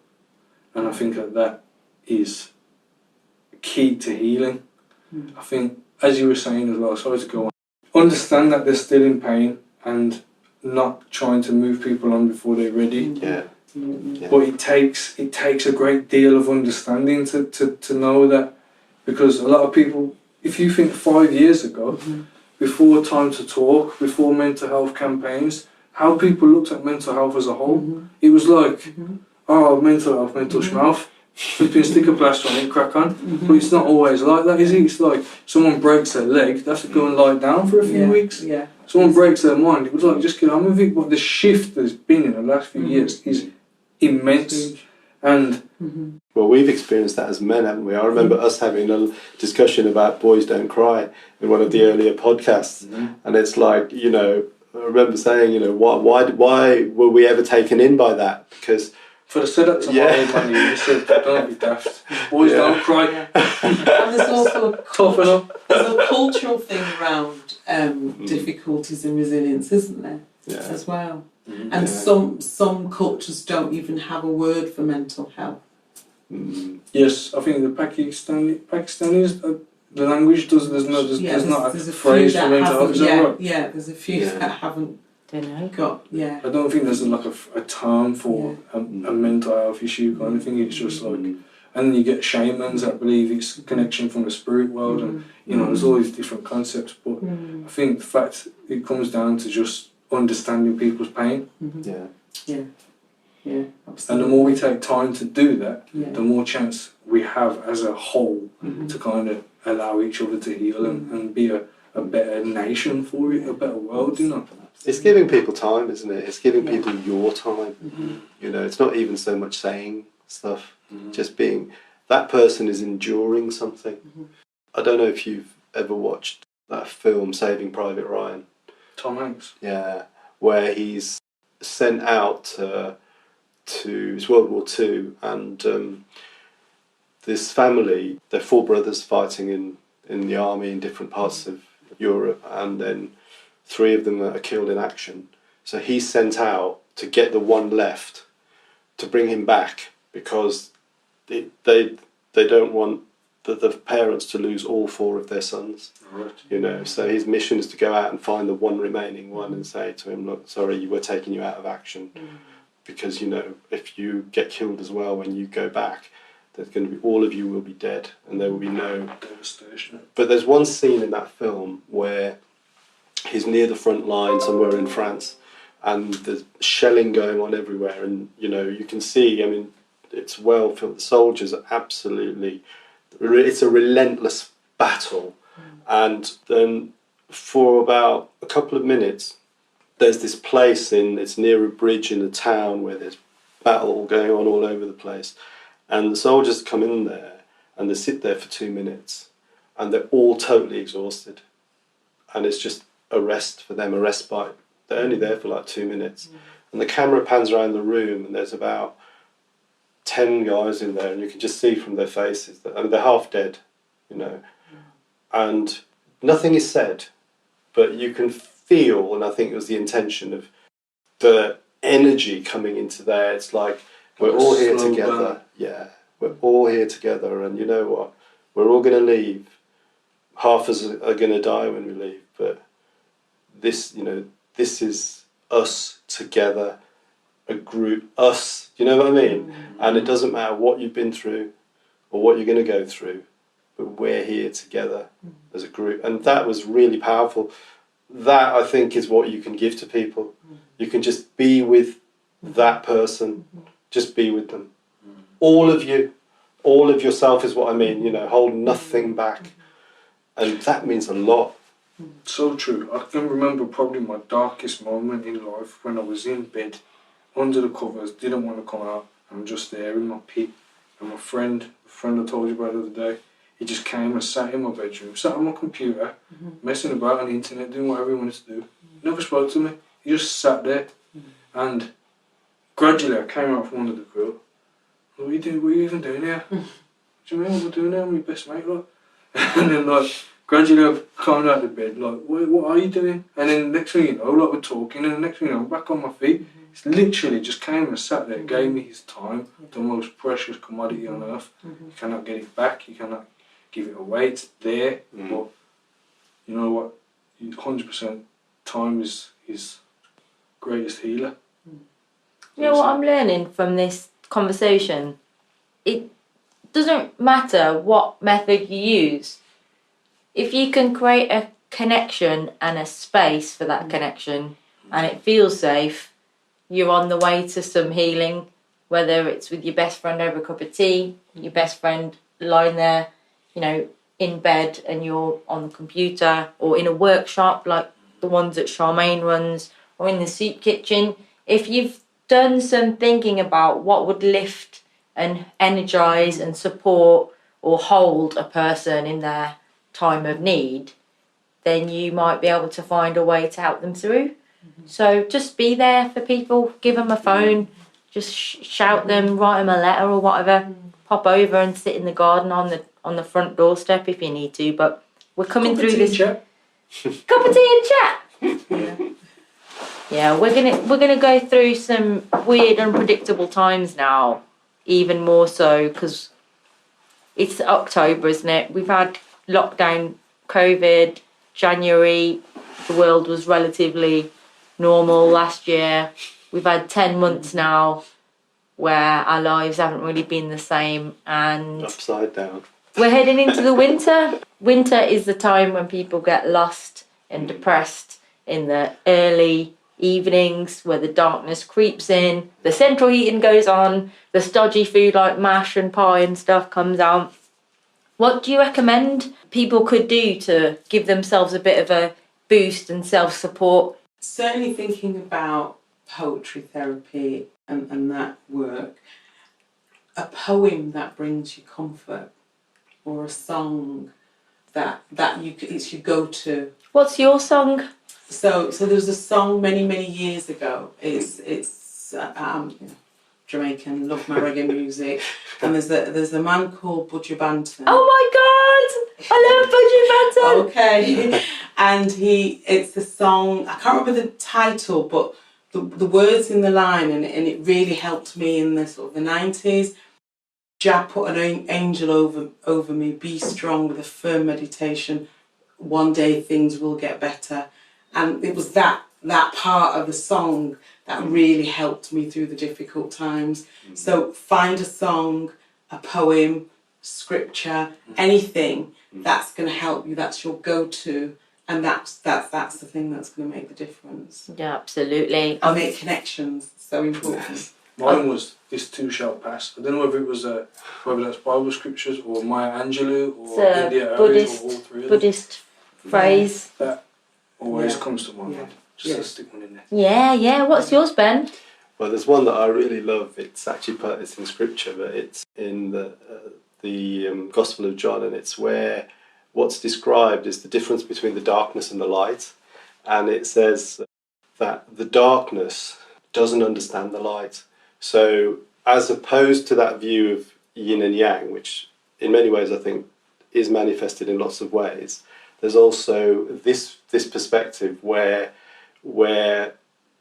and I think that is key to healing. I think, as you were saying as well, sorry to go on, understand that they're still in pain and not trying to move people on before they're ready. But it takes a great deal of understanding to know that, because a lot of people, if you think 5 years ago, before Time to Talk, before mental health campaigns, how people looked at mental health as a whole. It was like, oh, mental health, mental schmouth. Flipping stick a plaster on it, crack on. But it's not always like that, is it? It's like someone breaks their leg, they have to go and lie down for a few weeks. Yeah. Someone breaks their mind, it was like, just get on with it. But the shift there's been in the last few years is immense. And well, we've experienced that as men, haven't we? I remember us having a discussion about Boys Don't Cry in one of the earlier podcasts, and it's like, you know, I remember saying, you know, why were we ever taken in by that? Because for the setup to my old man, you said, don't be daft. Boys don't cry. And there's also Toughen up. there's a cultural thing around difficulties and resilience, isn't there? As well. And some cultures don't even have a word for mental health. Yes, I think the Pakistanis, the language there's not a phrase for mental health. Is that right? Yeah, there's a few that haven't got. Yeah. I don't think there's like a term for a mental health issue kind of thing. It's just like, and then you get shamans that believe it's a connection from the spirit world, and you know, there's all these different concepts. But I think the fact it comes down to just understanding people's pain. Yeah, absolutely. And the more we take time to do that, the more chance we have as a whole to kind of allow each other to heal and be a better nation for it, a better world, you know. It's giving people time, isn't it? It's giving people your time. You know, it's not even so much saying stuff, just being, that person is enduring something. I don't know if you've ever watched that film, Saving Private Ryan. Tom Hanks. Yeah, where he's sent out to it's World War II, and this family, they're four brothers fighting in the army in different parts of Europe, and then three of them are killed in action. So he's sent out to get the one left to bring him back, because they don't want the parents to lose all four of their sons. Right. You know, so his mission is to go out and find the one remaining one and say to him, look, sorry, we're taking you out of action, because, you know, if you get killed as well when you go back, there's going to be, all of you will be dead, and there will be no devastation. But there's one scene in that film where he's near the front line somewhere in France, and there's shelling going on everywhere, and, you know, you can see, I mean, it's well filled, the soldiers are absolutely, it's a relentless battle. And then for about a couple of minutes, there's this place it's near a bridge in a town where there's battle going on all over the place, and the soldiers come in there and they sit there for 2 minutes, and they're all totally exhausted, and it's just a rest for them, a respite. They're only there for like 2 minutes, and the camera pans around the room, and there's about 10 guys in there, and you can just see from their faces that, I mean, they're half dead, you know, and nothing is said, but you can feel, and I think it was the intention of the energy coming into there. It's like, we're all here together. Yeah, we're all here together, and you know what? We're all going to leave. Half of us are going to die when we leave, but this, you know, this is us together, a group, us, you know what I mean? And it doesn't matter what you've been through or what you're going to go through, but we're here together as a group. And that was really powerful. That, I think, is what you can give to people. You can just be with that person, just be with them. All of you, all of yourself is what I mean, you know, hold nothing back. And that means a lot. So true. I can remember probably my darkest moment in life when I was in bed, under the covers, didn't want to come out. I'm just there in my pit. And my friend, the friend I told you about the other day, he just came and sat in my bedroom, sat on my computer, messing about on the internet, doing whatever he wanted to do. Never spoke to me. He just sat there. And gradually I came out from under the quilt. What are you doing? What are you even doing here? Do you mean what we're doing here? I'm your best mate, like. And then, like, gradually I've climbed out of bed, like, what are you doing? And then the next thing you know, like, we're talking, and the next thing you know, I'm back on my feet. It's literally just came and sat there, gave me his time, the most precious commodity on earth. You cannot get it back, you cannot give it away, it's there. But you know what? 100% time is his greatest healer. You know what I'm learning from this conversation? It doesn't matter what method you use. If you can create a connection and a space for that connection, and it feels safe, you're on the way to some healing, whether it's with your best friend over a cup of tea, your best friend lying there, you know, in bed and you're on the computer, or in a workshop like the ones that Charmaine runs, or in the soup kitchen. If you've done some thinking about what would lift and energise and support or hold a person in their time of need, then you might be able to find a way to help them through. So just be there for people, give them a phone, just shout them, write them a letter or whatever, pop over and sit in the garden on the front doorstep if you need to. But we're coming through this Chat. cup of tea and chat. Yeah, we're gonna go through some weird, unpredictable times now, even more so because it's October, isn't it? We've had lockdown, COVID, January. The world was relatively normal last year. We've had 10 months now where our lives haven't really been the same, and Upside down. we're heading into the winter. Winter is the time when people get lost and depressed in the early evenings where the darkness creeps in, the central heating goes on, the stodgy food like mash and pie and stuff comes out. What do you recommend people could do to give themselves a bit of a boost and self-support? Certainly thinking about poetry therapy and that work, a poem that brings you comfort, or a song that it's your go-to. What's your song? So there's a song many years ago. It's Jamaican, love my reggae music, and there's a man called Budgie Banton. Oh my God, I love Budgie Banton. Okay, and it's a song. I can't remember the title, but the words in the line, and it really helped me in the sort of the 90s. Jah put an angel over me. Be strong with a firm meditation. One day things will get better. And it was that part of the song that really helped me through the difficult times. So find a song, a poem, scripture, anything that's going to help you. That's your go-to, and that's the thing that's going to make the difference. Yeah, absolutely. And make connections. So important. Mine was "This Too Shall Pass." I don't know whether it was whether that's Bible scriptures or Maya Angelou or It's a India Aries Buddhist- or all three of them. Buddhist phrase. That always Yeah. comes to my mind. Yeah. Just Yeah. to stick one in there. Yeah. What's yours, Ben? Well, there's one that I really love. It's actually it's in scripture, but it's in the Gospel of John, and it's where what's described is the difference between the darkness and the light. And it says that the darkness doesn't understand the light. So as opposed to that view of yin and yang, which in many ways I think is manifested in lots of ways, there's also this perspective where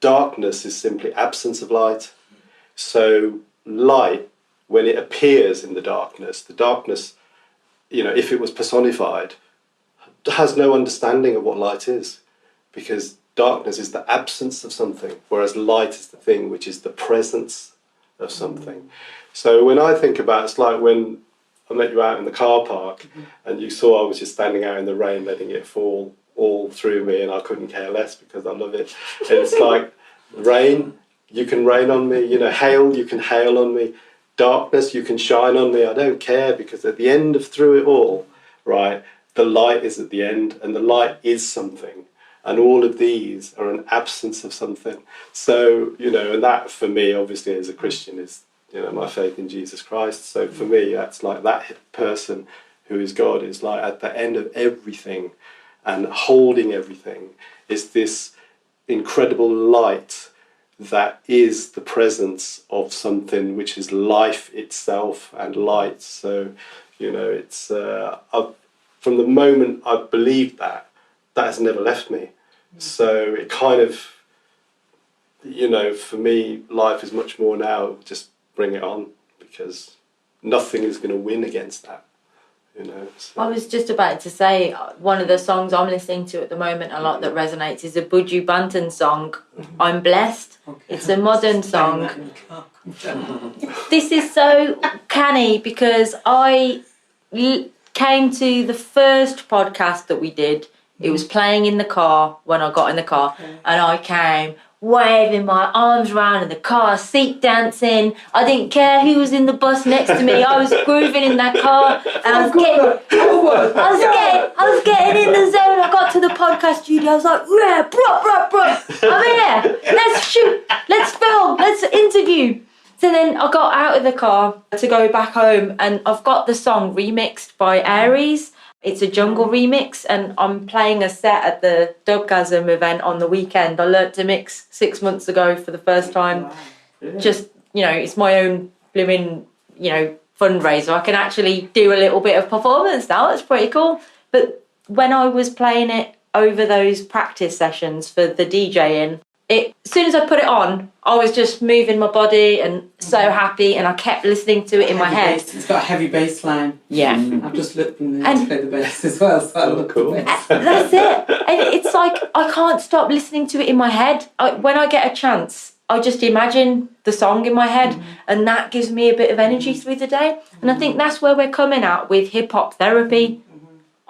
darkness is simply absence of light. So light, when it appears in the darkness, you know, if it was personified, has no understanding of what light is, because darkness is the absence of something, whereas light is the thing which is the presence of something. So when I think about it's like when I met you out in the car park and you saw I was just standing out in the rain letting it fall all through me, and I couldn't care less because I love it. It's like rain, you can rain on me, you know, hail, you can hail on me, darkness, you can shine on me. I don't care, because at the end of through it all, right, the light is at the end, and the light is something. And all of these are an absence of something. So, you know, and that for me, obviously, as a Christian, is, you know, my faith in Jesus Christ. So for me, that's like that person who is God is like at the end of everything and holding everything is this incredible light that is the presence of something which is life itself and light. So, you know, it's from the moment I believed that has never left me. So it kind of, you know, for me, life is much more now just bring it on, because nothing is going to win against that, you know. So. I was just about to say, one of the songs I'm listening to at the moment a lot that resonates is a Budgie Banton song, I'm Blessed. Okay. It's a modern song. That in the car. This is so canny because I came to the first podcast that we did It was playing in the car when I got in the car, and I came waving my arms around in the car, seat dancing. I didn't care who was in the bus next to me. I was grooving in that car, and I was getting in the zone. I got to the podcast studio. I was like, yeah, bro, I'm here. Let's shoot. Let's film. Let's interview. So then I got out of the car to go back home, and I've got the song remixed by Aries. It's a jungle remix, and I'm playing a set at the Dubgasm event on the weekend. I learnt to mix 6 months ago for the first time. Wow. Really? Just, it's my own blooming, fundraiser. I can actually do a little bit of performance now. That's pretty cool. But when I was playing it over those practice sessions for the DJing, as soon as I put it on, I was just moving my body and so happy, and I kept listening to it in my head. It's got a heavy bass line. Yeah. I've just looked in there to play the bass as well. So I love cool. the bass. That's it. And it's like I can't stop listening to it in my head. When I get a chance, I just imagine the song in my head, and that gives me a bit of energy through the day. And I think that's where we're coming at with hip-hop therapy.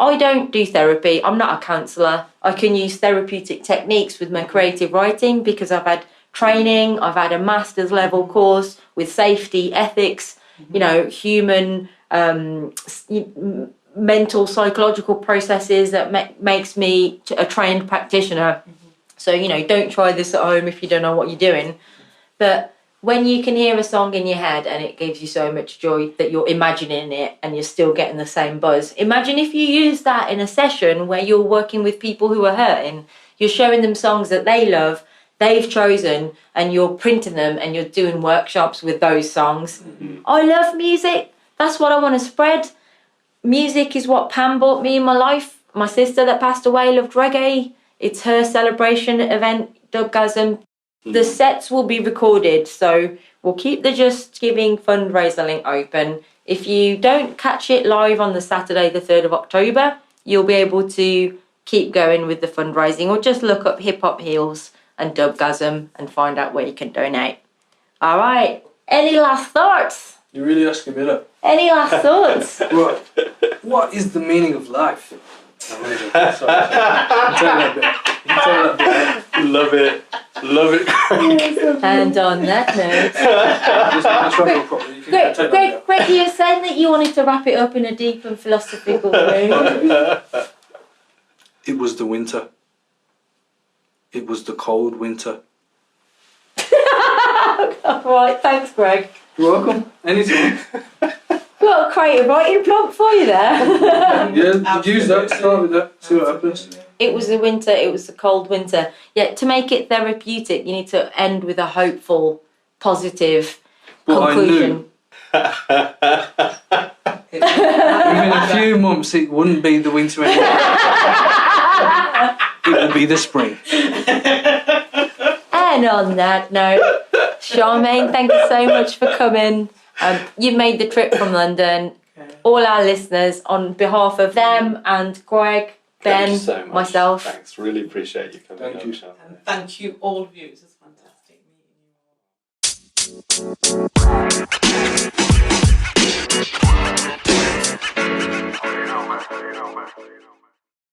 I don't do therapy. I'm not a counsellor. I can use therapeutic techniques with my creative writing because I've had training. I've had a master's level course with safety, ethics, human, mental, psychological processes that makes me a trained practitioner. So, don't try this at home if you don't know what you're doing. But when you can hear a song in your head and it gives you so much joy that you're imagining it and you're still getting the same buzz. Imagine if you use that in a session where you're working with people who are hurting. You're showing them songs that they love, they've chosen, and you're printing them and you're doing workshops with those songs. I love music. That's what I want to spread. Music is what Pam brought me in my life. My sister that passed away loved reggae. It's her celebration event, Dubgasm. The sets will be recorded, so we'll keep the Just Giving fundraiser link open. If you don't catch it live on the Saturday, the 3rd of October, you'll be able to keep going with the fundraising, or just look up Hip Hop Heals and Dubgasm and find out where you can donate. All right. Any last thoughts? You're really asking me that. Any last thoughts? Right. What is the meaning of life? I'm really joking. Sorry. You tell that bit. Love it. And on that note, Just wrap up properly. You can take that bit. Greg, you were saying that you wanted to wrap it up in a deep and philosophical way. It was the winter. It was the cold winter. All right, thanks, Greg. You're welcome. Anytime. Got a creative writing prompt for you there. Yeah, use that. Start with that. See what happens. It was the winter. It was the cold winter. Yeah, to make it therapeutic, you need to end with a hopeful, positive conclusion. Within a few months, it wouldn't be the winter anymore. It would be the spring. And on that note, Charmaine, thank you so much for coming. You've made the trip from London. All our listeners, on behalf of them and Greg, Ben, Thank you so much. myself. Thanks. Really appreciate you coming. Thank you. And thank you, all of you. It was fantastic meeting you all.